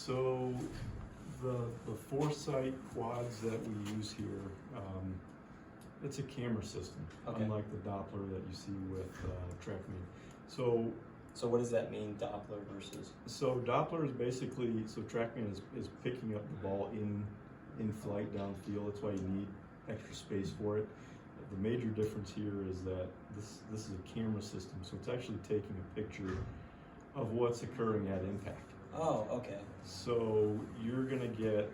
So the Foresight quads that we use here, it's a camera system, Okay. unlike the Doppler that you see with TrackMan. So So what does that mean, Doppler versus? so Doppler is basically, so TrackMan is picking up the ball in flight downfield. That's why you need extra space for it. The major difference here is that this is a camera system, so it's actually taking a picture of what's occurring at impact. Oh, okay. So you're gonna get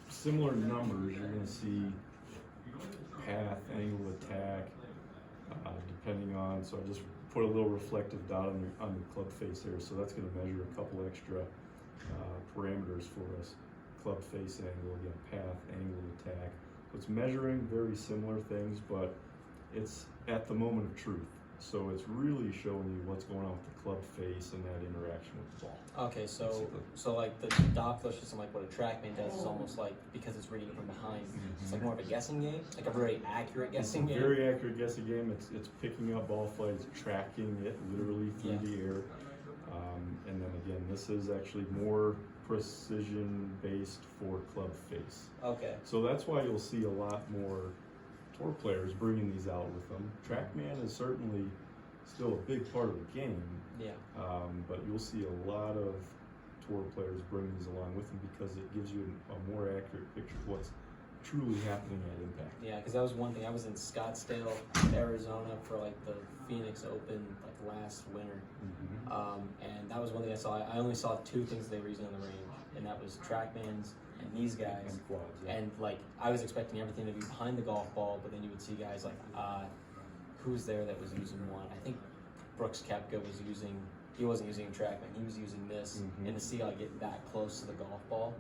similar numbers. You're gonna see path, angle of attack, depending on. So I just put a little reflective dot on the club face there. So that's gonna measure a couple extra parameters for us. Club face angle, again, path, angle of attack. So it's measuring very similar things, but it's at the moment of truth. So it's really showing you what's going on with the club face and that interaction with the ball. Okay, so Basically. so like the Doppler system, like what a TrackMan does, is almost like, because it's reading from behind, it's like more of a guessing game, like a very accurate guessing It's a game. very accurate guessing game. It's picking up ball flight, it's tracking it literally through the air. And then again, this is actually more precision based for club face. Okay. So that's why you'll see a lot more tour players bringing these out with them. TrackMan is certainly still a big part of the game, Yeah. but you'll see a lot of tour players bring these along with them because it gives you a more accurate picture of what's truly happening at impact. Yeah, because that was one thing. I was in Scottsdale, Arizona for like the Phoenix Open like last winter, and that was one thing I saw. I only saw two things they were using on the range, and that was TrackMans and these guys. And quads, yeah. And like I was expecting everything to be behind the golf ball, but then you would see guys like who's there that was using one. I think Brooks Koepka was using. He wasn't using a TrackMan. He was using this, and to see like get that close to the golf ball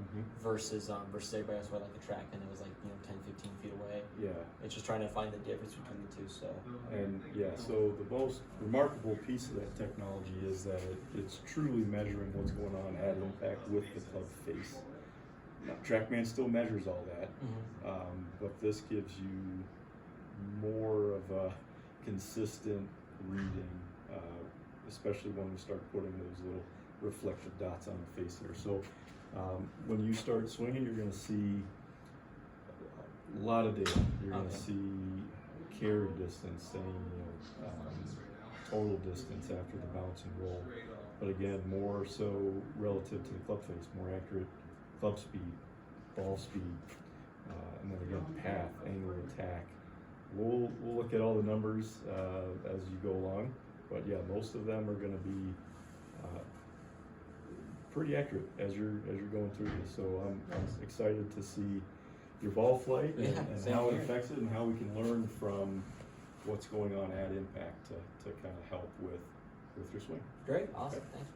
versus everybody else who had like a TrackMan that was like 10, 15 feet away. Yeah. It's just trying to find the difference between the two. So. And yeah, so the most remarkable piece of that technology is that it's truly measuring what's going on at impact with the club face. Now, TrackMan still measures all that, but this gives you more of a consistent reading, especially when we start putting those little reflective dots on the face there. So when you start swinging, you're going to see a lot of data. You're going to see carry distance, saying total distance after the bounce and roll. But again, more so relative to the club face, more accurate club speed, ball speed, and then again path, angle of attack. We'll look at all the numbers as you go along, but yeah, most of them are going to be pretty accurate as you're going through this. So I'm excited to see your ball flight and how it affects it, and how we can learn from what's going on at impact to kind of help with your swing. Great, awesome, thanks.